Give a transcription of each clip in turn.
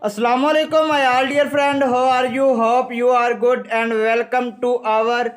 Assalamu alaikum, my all dear friend. How are you? Hope you are good and welcome to our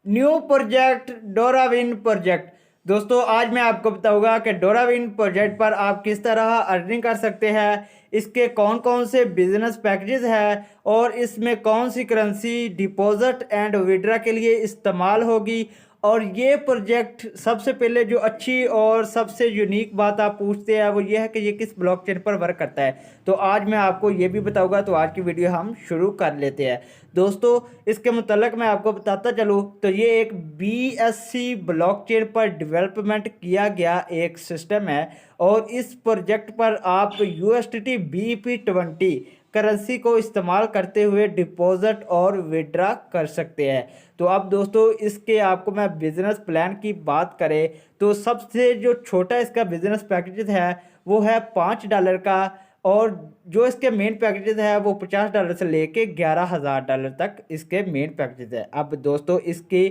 new project डोराविन project. दोस्तों आज मैं आपको बताऊंगा कि डोराविन प्रोजेक्ट पर आप किस तरह अर्निंग कर सकते हैं, इसके कौन कौन से बिजनेस पैकेजेस हैं और इसमें कौन सी करेंसी डिपॉजिट एंड विड्रा के लिए इस्तेमाल होगी। और ये प्रोजेक्ट सबसे पहले जो अच्छी और सबसे यूनिक बात आप पूछते हैं वो ये है कि ये किस ब्लॉकचेन पर वर्क करता है। तो आज मैं आपको ये भी बताऊंगा। तो आज की वीडियो हम शुरू कर लेते हैं। दोस्तों इसके मुतल्लिक मैं आपको बताता चलूँ तो ये एक BSC ब्लॉकचेन पर डेवलपमेंट किया गया एक सिस्टम है और इस प्रोजेक्ट पर आप USDT BP20 करेंसी को इस्तेमाल करते हुए डिपॉजिट और विड्रा कर सकते हैं। तो अब दोस्तों इसके आपको मैं बिज़नेस प्लान की बात करें तो सबसे जो छोटा इसका बिज़नेस पैकेज है वो है $5 का और जो इसके मेन पैकेजेस है वो $50 से लेके $11,000 तक इसके मेन पैकेजेस है। अब दोस्तों इसकी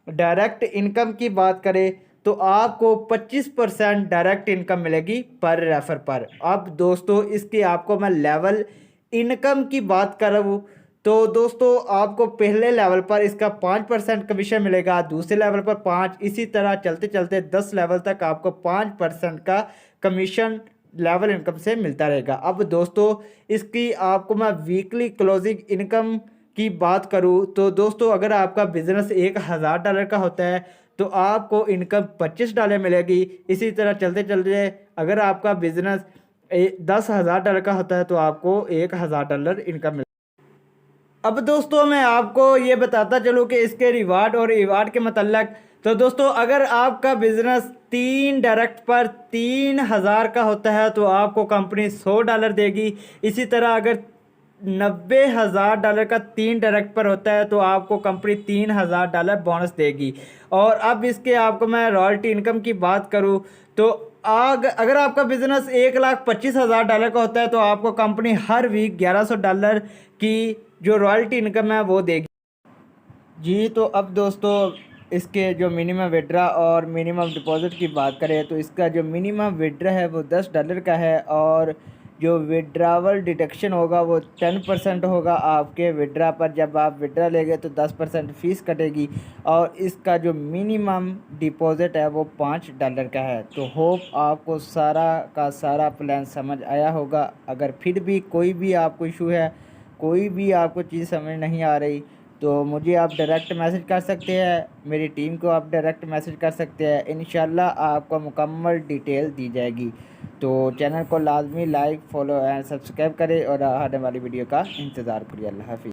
डायरेक्ट इनकम की बात करें तो आपको 25% डायरेक्ट इनकम मिलेगी पर रेफर पर। अब दोस्तों इसकी आपको मैं लेवल इनकम की बात करूँ तो दोस्तों आपको पहले लेवल पर इसका 5% कमीशन मिलेगा, दूसरे लेवल पर 5, इसी तरह चलते चलते 10 लेवल तक आपको 5% का कमीशन लेवल इनकम से मिलता रहेगा। अब दोस्तों इसकी आपको मैं वीकली क्लोजिंग इनकम की बात करूं तो दोस्तों अगर आपका बिजनेस $1,000 का होता है तो आपको इनकम $25 मिलेगी। इसी तरह चलते चलते अगर आपका बिजनेस $10,000 का होता है तो आपको $1,000 इनकम मिलेगी। अब दोस्तों मैं आपको ये बताता चलूँ कि इसके रिवार्ड और रिवार्ड के मतलब। तो दोस्तों अगर आपका बिजनेस 3 डायरेक्ट पर 3,000 का होता है तो आपको कंपनी $100 देगी। इसी तरह अगर $90,000 का 3 डायरेक्ट पर होता है तो आपको कंपनी $3,000 बोनस देगी। और अब इसके आपको मैं रॉयल्टी इनकम की बात करूँ तो अगर आपका बिजनेस $1,25,000 का होता है तो आपको कंपनी हर वीक $1,100 की जो रॉयल्टी इनकम है वो देगी जी। तो अब दोस्तों इसके जो मिनिमम विड्रा और मिनिमम डिपॉजिट की बात करें तो इसका जो मिनिमम विड्रा है वो $10 का है और जो विड्रावल डिडक्शन होगा वो 10% होगा आपके विड्रा पर। जब आप विड्रा लेंगे तो 10% फ़ीस कटेगी और इसका जो मिनिमम डिपॉजिट है वो $5 का है। तो होप आपको सारा का सारा प्लान समझ आया होगा। अगर फिर भी कोई भी आपको इशू है, कोई भी आपको चीज़ समझ नहीं आ रही तो मुझे आप डायरेक्ट मैसेज कर सकते हैं, मेरी टीम को आप डायरेक्ट मैसेज कर सकते हैं। इंशाल्लाह आपको मुकम्मल डिटेल दी जाएगी। तो चैनल को लाजमी लाइक, फॉलो एंड सब्सक्राइब करें और आने वाली वीडियो का इंतज़ार करिए। अल्लाह हाफिज़।